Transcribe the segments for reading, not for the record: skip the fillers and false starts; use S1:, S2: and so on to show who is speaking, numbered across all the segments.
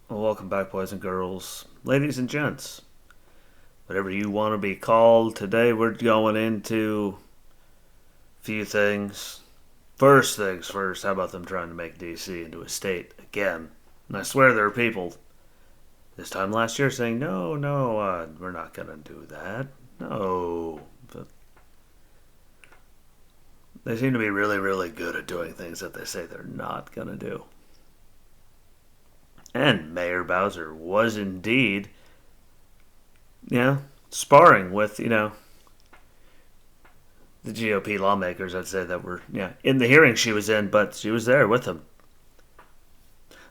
S1: Well, welcome back, boys and girls, ladies and gents, whatever you want to be called. Today we're going into a few things. First things first, how about them trying to make DC into a state again? And I swear there are people this time last year saying, no, no, we're not going to do that. No. But they seem to be really, really good at doing things that they say they're not going to do. And Mayor Bowser was indeed, sparring with, the GOP lawmakers, I'd say, that were, in the hearing she was in, but she was there with them,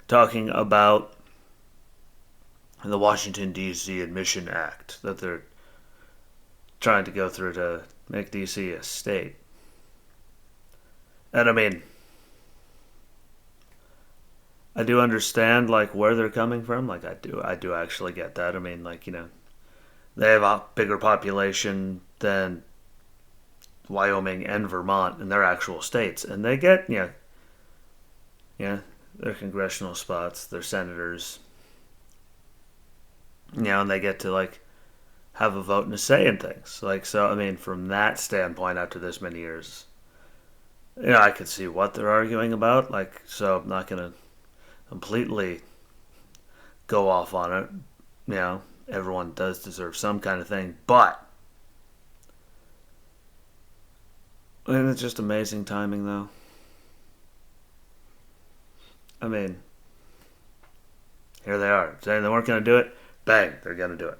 S1: talking about the Washington, D.C. Admission Act that they're trying to go through to make D.C. a state. And I mean, I do understand, like, where they're coming from. Like, I do actually get that. I mean, like, they have a bigger population than Wyoming and Vermont in their actual states, and they get their congressional spots, their senators, and they get to like have a vote and a say in things. Like so, I mean, from that standpoint, after this many years, I could see what they're arguing about. Like, so I'm not gonna completely go off on it. Everyone does deserve some kind of thing, but and it's just amazing timing, though. I mean, here they are saying they weren't going to do it. Bang, they're going to do it.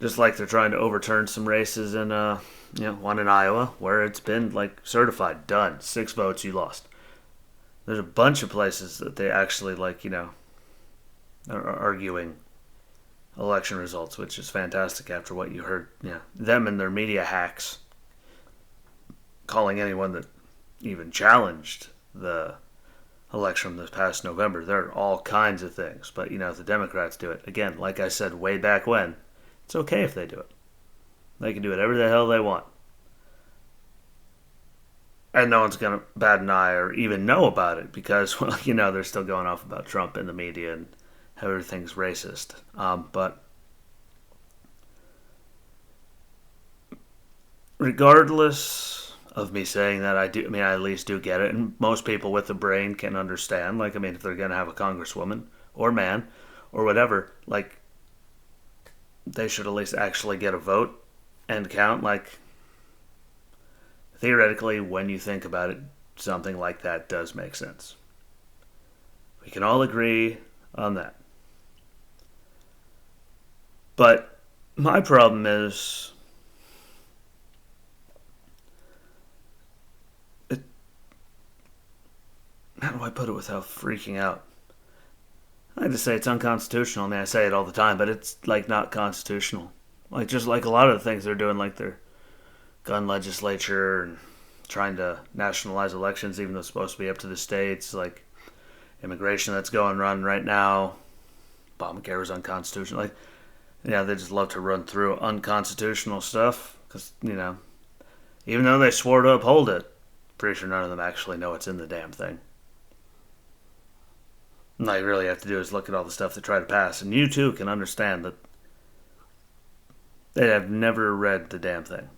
S1: Just like they're trying to overturn some races in, one in Iowa where it's been like certified, done, 6 votes, you lost. There's a bunch of places that they actually are arguing election results, which is fantastic after what you heard. Them and their media hacks calling anyone that even challenged the election this past November. There are all kinds of things. But, if the Democrats do it, again, like I said way back when, it's okay if they do it. They can do whatever the hell they want. And no one's going to bat an eye or even know about it because, well, they're still going off about Trump in the media and how everything's racist. But regardless of me saying that, I at least do get it. And most people with a brain can understand. Like, if they're going to have a congresswoman or man or whatever, like, they should at least actually get a vote and count. Like, theoretically, when you think about it, something like that does make sense. We can all agree on that. But my problem is, how do I put it without freaking out? I like to say it's unconstitutional. I say it all the time, but it's like not constitutional. Like just like a lot of the things they're doing, like their gun legislature and trying to nationalize elections, even though it's supposed to be up to the states. Like immigration that's going on right now. Obamacare is unconstitutional. Like, they just love to run through unconstitutional stuff because even though they swore to uphold it, pretty sure none of them actually know what's in the damn thing. And all you really have to do is look at all the stuff they try to pass, and you too can understand that they have never read the damn thing.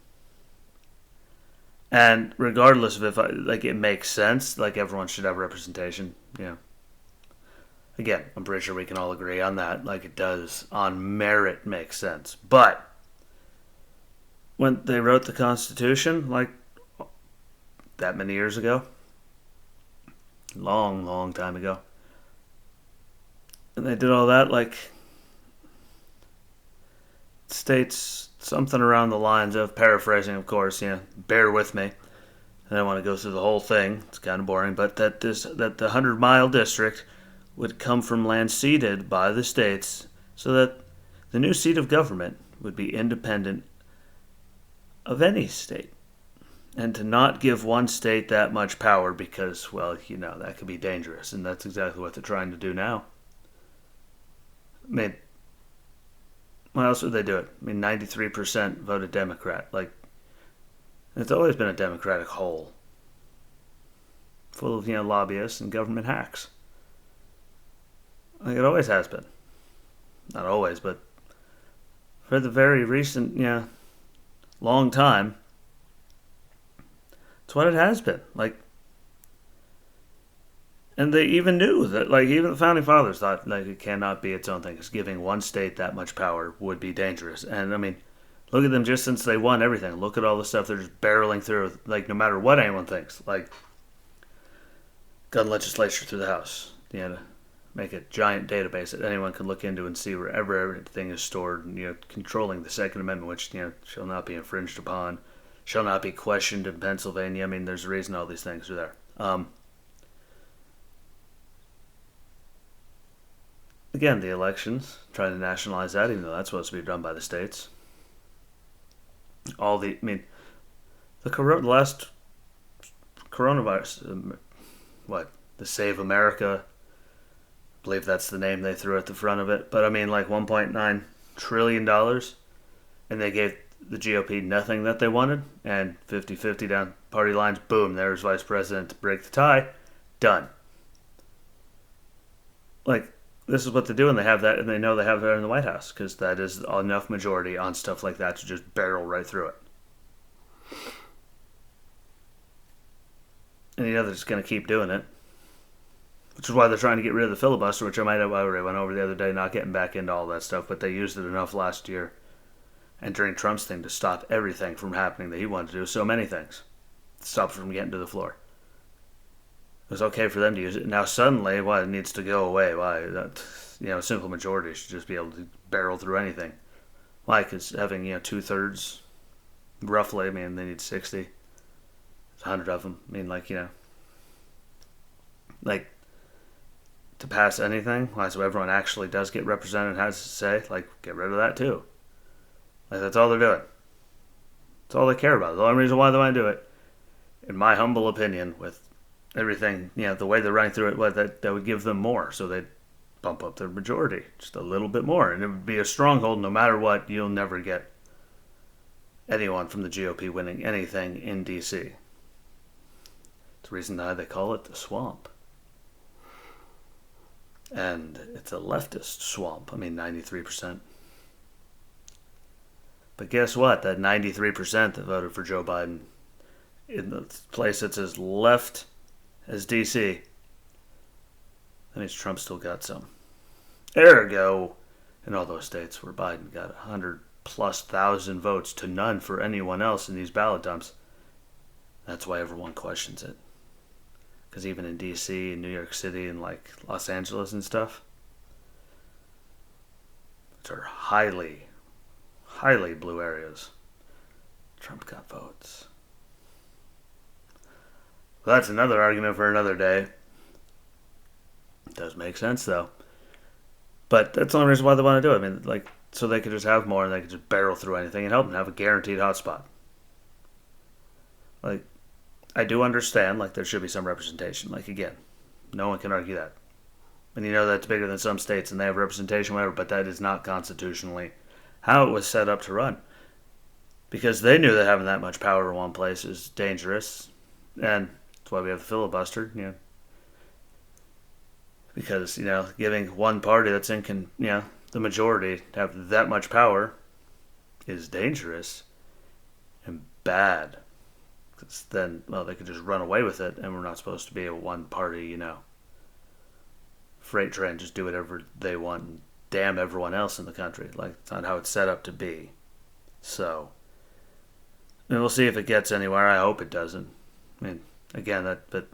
S1: And regardless of if it makes sense, like everyone should have representation. Again, I'm pretty sure we can all agree on that. Like it does on merit make sense. But when they wrote the Constitution, like that many years ago, long, long time ago, and they did all that, like states something around the lines of, paraphrasing, of course, bear with me. I don't want to go through the whole thing. It's kind of boring, but that the 100-mile district would come from land ceded by the states so that the new seat of government would be independent of any state. And to not give one state that much power because, well, that could be dangerous. And that's exactly what they're trying to do now. I mean, why else would they do it? 93% voted Democrat. Like, it's always been a Democratic hole full of, lobbyists and government hacks. Like it always has been. Not always, but for the very recent, long time, it's what it has been. Like, and they even knew that, like, even the founding fathers thought, like, it cannot be its own thing. Because giving one state that much power would be dangerous. And, I mean, look at them just since they won everything. Look at all the stuff they're just barreling through, like, no matter what anyone thinks. Like, gun legislature through the House. To make a giant database that anyone can look into and see wherever everything is stored. And, controlling the Second Amendment, which, shall not be infringed upon, shall not be questioned in Pennsylvania. I mean, there's a reason all these things are there. Again, the elections, trying to nationalize that, even though that's supposed to be done by the states. The last coronavirus, what, the Save America, I believe that's the name they threw at the front of it. But I mean, like $1.9 trillion, and they gave the GOP nothing that they wanted, and 50-50 down party lines, boom, there's vice president to break the tie, done. Like, this is what they do, and they have that, and they know they have that in the White House, because that is enough majority on stuff like that to just barrel right through it. And they're just going to keep doing it. Which is why they're trying to get rid of the filibuster, which I already went over the other day, not getting back into all that stuff, but they used it enough last year and during Trump's thing to stop everything from happening that he wanted to do, so many things. Stop from getting to the floor. It was okay for them to use it. Now suddenly, why it needs to go away? Why that simple majority should just be able to barrel through anything? Why? Because having 2/3, roughly. I mean, they need 60. There's 100 of them. I mean, like to pass anything. Why? So everyone actually does get represented and has to say. Like, get rid of that too. Like, that's all they're doing. That's all they care about. The only reason why they want to do it, in my humble opinion, with everything, the way they're running through it, that would give them more. So they'd bump up their majority just a little bit more. And it would be a stronghold no matter what. You'll never get anyone from the GOP winning anything in D.C. It's the reason why they call it the swamp. And it's a leftist swamp. I mean, 93%. But guess what? That 93% that voted for Joe Biden in the place that's as left as D.C., that means Trump still got some. Ergo, in all those states where Biden got 100+ thousand votes to none for anyone else in these ballot dumps, that's why everyone questions it. Because even in D.C. and New York City and like Los Angeles and stuff, which are highly blue areas, Trump got votes. Well, that's another argument for another day. It does make sense, though. But that's the only reason why they want to do it. I mean, like, so they could just have more and they could just barrel through anything and help them have a guaranteed hotspot. Like, I do understand, like, there should be some representation. Like, again, no one can argue that. And that's bigger than some states and they have representation, whatever, but that is not constitutionally how it was set up to run. Because they knew that having that much power in one place is dangerous. And that's why we have the filibuster, Because, giving one party that's in, the majority to have that much power is dangerous and bad. Because then, they could just run away with it, and we're not supposed to be a one-party, freight train, just do whatever they want and damn everyone else in the country. Like, it's not how it's set up to be. So, and we'll see if it gets anywhere. I hope it doesn't. I mean, again, but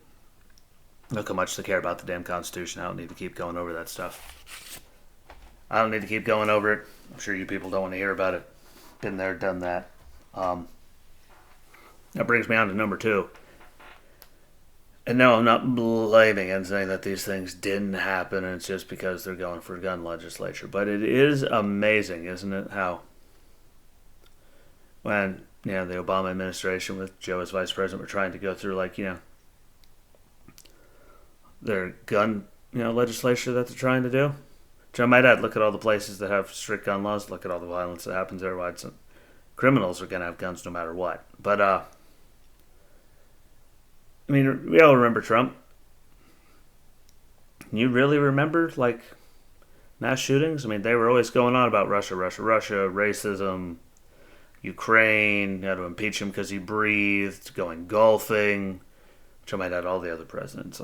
S1: look how much they care about the damn Constitution. I don't need to keep going over that stuff. I don't need to keep going over it. I'm sure you people don't want to hear about it. Been there, done that. That brings me on to number 2. And no, I'm not blaming and saying that these things didn't happen and it's just because they're going for gun legislature. But it is amazing, isn't it, how when, the Obama administration with Joe as vice president were trying to go through, their gun, legislature that they're trying to do. Which I might add, look at all the places that have strict gun laws. Look at all the violence that happens there. Why criminals are going to have guns no matter what. But, we all remember Trump. You really remember, mass shootings. I mean, they were always going on about Russia, Russia, Russia, racism, Ukraine. You had to impeach him because he breathed. Going golfing, which I might add all the other presidents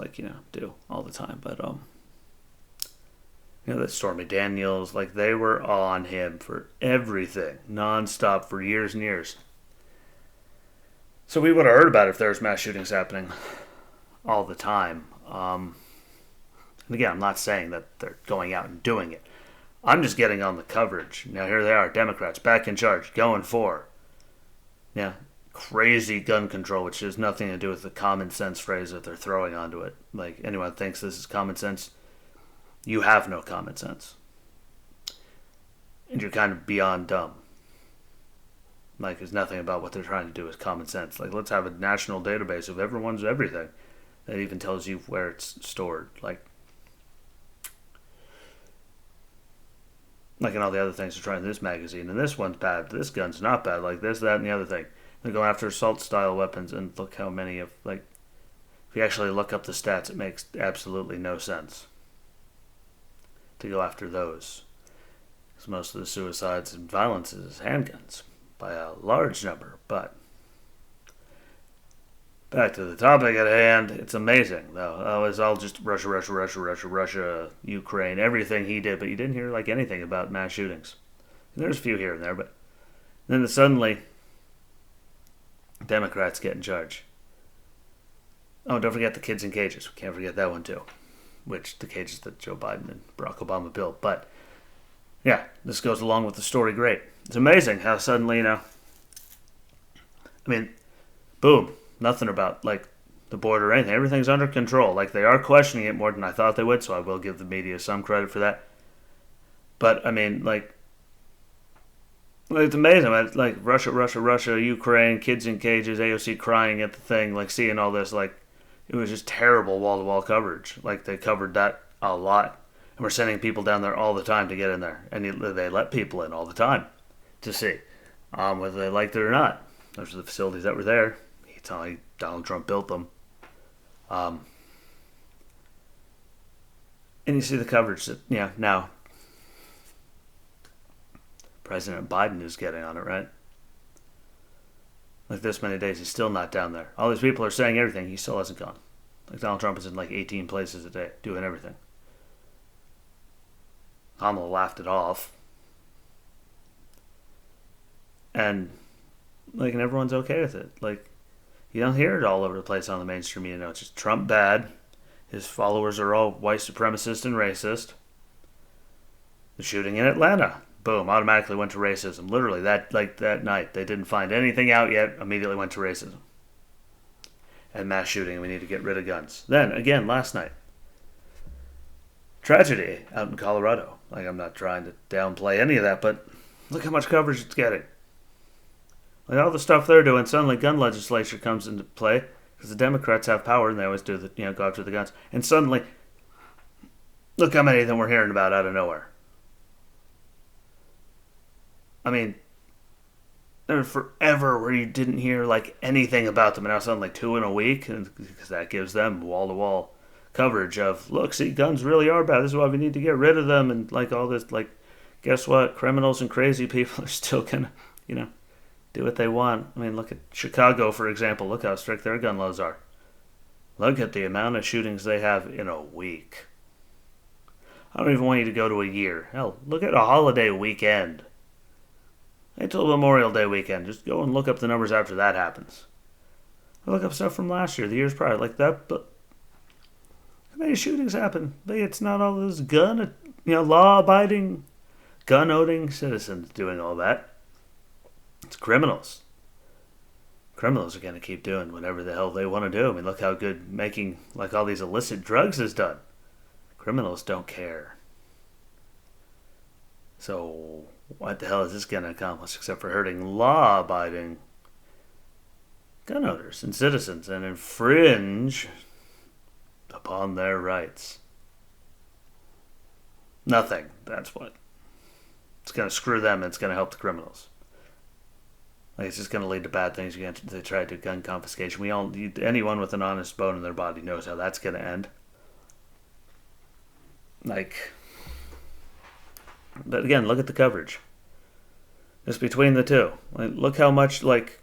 S1: do all the time. But that Stormy Daniels, like they were on him for everything, nonstop for years and years. So we would have heard about it if there was mass shootings happening all the time. And again, I'm not saying that they're going out and doing it. I'm just getting on the coverage. Now here they are, Democrats back in charge, going for crazy gun control, which has nothing to do with the common sense phrase that they're throwing onto it. Like anyone thinks this is common sense, you have no common sense. And you're kind of beyond dumb. Like, there's nothing about what they're trying to do is common sense. Like, let's have a national database of everyone's everything. That even tells you where it's stored. Like in all the other things they're trying in this magazine. And this one's bad. This gun's not bad. Like this, that, and the other thing. They're going after assault-style weapons, and look how many of, if you actually look up the stats, it makes absolutely no sense to go after those. Because most of the suicides and violence is handguns by a large number. But back to the topic at hand, it's amazing, though. It was all just Russia, Russia, Russia, Russia, Russia, Ukraine, everything he did. But you didn't hear, anything about mass shootings. And there's a few here and there, but then suddenly, Democrats get in charge. Oh, don't forget the kids in cages. We can't forget that one, too. Which, the cages that Joe Biden and Barack Obama built. But, yeah, this goes along with the story great. It's amazing how suddenly, boom, nothing about, the border or anything. Everything's under control. They are questioning it more than I thought they would, so I will give the media some credit for that. But, it's amazing. Russia, Russia, Russia, Ukraine, kids in cages, AOC crying at the thing, seeing all this, it was just terrible wall-to-wall coverage. They covered that a lot. And we're sending people down there all the time to get in there. And they let people in all the time to see whether they liked it or not. Those are the facilities that were there. Donald Trump built them. And you see the coverage that, now President Biden is getting on it, right? This many days, he's still not down there. All these people are saying everything. He still hasn't gone. Donald Trump is in 18 places a day, doing everything. Kamala laughed it off. And, and everyone's okay with it. You don't hear it all over the place on the mainstream media. It's just Trump bad. His followers are all white supremacist and racist. The shooting in Atlanta. Boom, automatically went to racism. Literally, that night, they didn't find anything out yet, immediately went to racism. And mass shooting, we need to get rid of guns. Then, again, last night, tragedy out in Colorado. I'm not trying to downplay any of that, but look how much coverage it's getting. All the stuff they're doing, suddenly gun legislation comes into play, because the Democrats have power, and they always do go after the guns. And suddenly, look how many of them we're hearing about out of nowhere. There was forever where you didn't hear anything about them, and now suddenly 2 in a week, because that gives them wall-to-wall coverage of, look, see, guns really are bad. This is why we need to get rid of them, and all this. Guess what? Criminals and crazy people are still gonna, do what they want. Look at Chicago, for example. Look how strict their gun laws are. Look at the amount of shootings they have in a week. I don't even want you to go to a year. Hell, look at a holiday weekend. Until Memorial Day weekend. Just go and look up the numbers after that happens. Look up stuff from last year, the years prior, that. But how many shootings happen? It's not all those law-abiding, gun-owning citizens doing all that. It's criminals. Criminals are going to keep doing whatever the hell they want to do. Look how good making all these illicit drugs is done. Criminals don't care. So what the hell is this going to accomplish except for hurting law-abiding gun owners and citizens and infringe upon their rights? Nothing. That's what. It's going to screw them and it's going to help the criminals. It's just going to lead to bad things. They try to do gun confiscation. Anyone with an honest bone in their body knows how that's going to end. But again, look at the coverage. Just between the two. Like, look how much like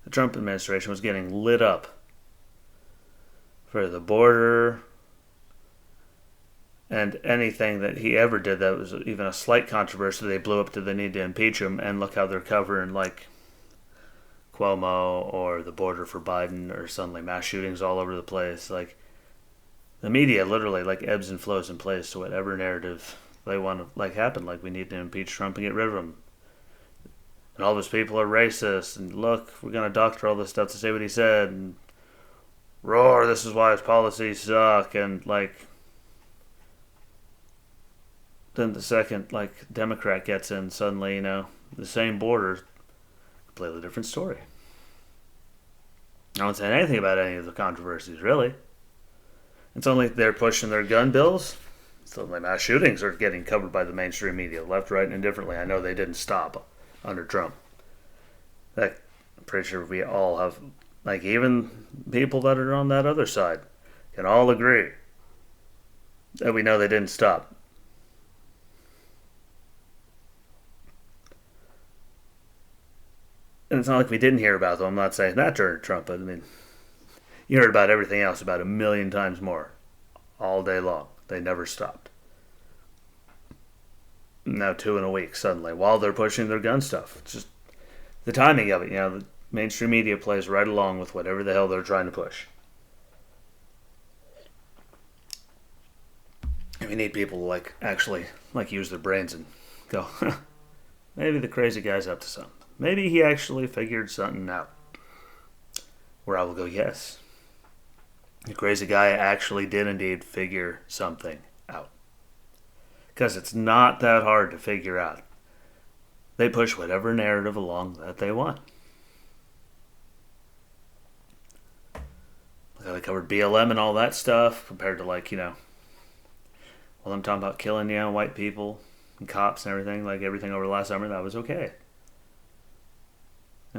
S1: the Trump administration was getting lit up for the border and anything that he ever did that was even a slight controversy. They blew up to the need to impeach him, and look how they're covering like Cuomo or the border for Biden or suddenly mass shootings all over the place. Like the media literally like ebbs and flows in place to whatever narrative they want to like happen. Like we need to impeach Trump and get rid of him. And all those people are racist. And look, we're gonna doctor all this stuff to say what he said. And roar, this is why his policies suck. And like, then the second like Democrat gets in, suddenly the same border, completely different story. I don't say anything about any of the controversies really. It's only they're pushing their gun bills. Suddenly mass shootings are getting covered by the mainstream media, left, right, and indifferently. I know they didn't stop under Trump. Like, I'm pretty sure we all have, like even people that are on that other side can all agree that we know they didn't stop. And it's not like we didn't hear about them. I'm not saying that during Trump, but I mean, you heard about everything else about a million times more all day long. They never stopped. Now 2 in a week suddenly while they're pushing their gun stuff. It's just the timing of it. The mainstream media plays right along with whatever the hell they're trying to push. And we need people to like actually like use their brains and go, huh, maybe the crazy guy's up to something. Maybe he actually figured something out. Where I will go, yes. The crazy guy actually did indeed figure something out. Because it's not that hard to figure out. They push whatever narrative along that they want. They covered BLM and all that stuff compared to well, I'm talking about killing, white people and cops and everything, like everything over the last summer, that was okay.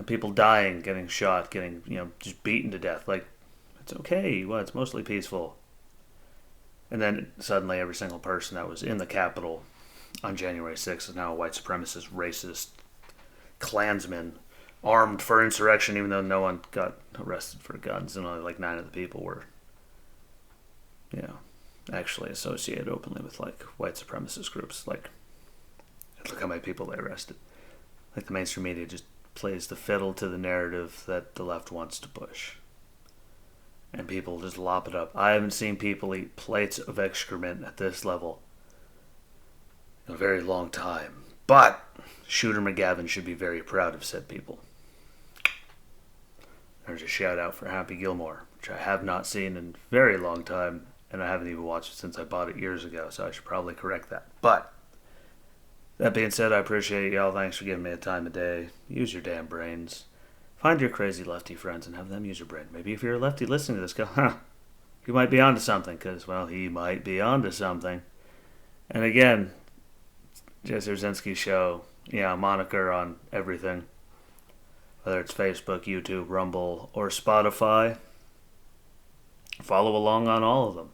S1: People dying, getting shot, getting, just beaten to death. Like, it's okay. Well, it's mostly peaceful. And then suddenly every single person that was in the Capitol on January 6th is now a white supremacist, racist, Klansman, armed for insurrection, even though no one got arrested for guns. And only like 9 of the people were, actually associated openly with like white supremacist groups. Like, look how many people they arrested. Like the mainstream media just plays the fiddle to the narrative that the left wants to push. And people just lop it up. I haven't seen people eat plates of excrement at this level in a very long time. But Shooter McGavin should be very proud of said people. There's a shout out for Happy Gilmore, which I have not seen in a very long time, and I haven't even watched it since I bought it years ago, so I should probably correct that. But that being said, I appreciate y'all. Thanks for giving me a time of day. Use your damn brains. Find your crazy lefty friends and have them use your brain. Maybe if you're a lefty listening to this, go, he might be onto something, because, well, he might be onto something. And again, Jesse Rzinsky's show, moniker on everything, whether it's Facebook, YouTube, Rumble, or Spotify. Follow along on all of them.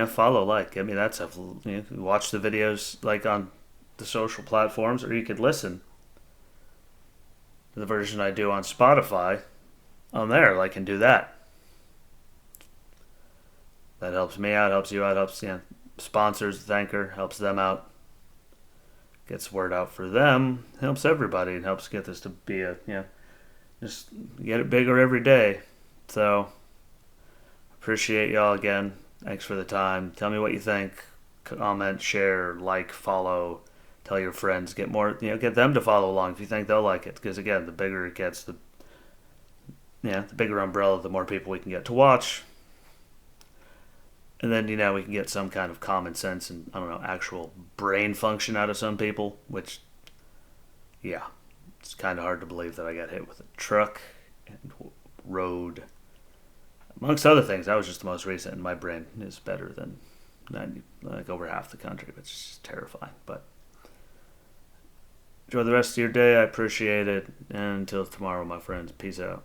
S1: Follow, like, give me that stuff. Watch the videos, like, on the social platforms, or you could listen to the version I do on Spotify on there, like, and do that. That helps me out, helps you out, helps, sponsors, thanker, helps them out. Gets word out for them, helps everybody, and helps get this to be just get it bigger every day. So, appreciate y'all again. Thanks for the time. Tell me what you think. Comment, share, like, follow. Tell your friends. Get more. Get them to follow along if you think they'll like it. Because again, the bigger it gets, the bigger umbrella, the more people we can get to watch. And then we can get some kind of common sense and actual brain function out of some people. Which, it's kind of hard to believe that I got hit with a truck and road. Amongst other things, that was just the most recent, and my brain is better than over half the country, which is just terrifying. But enjoy the rest of your day. I appreciate it. And until tomorrow, my friends. Peace out.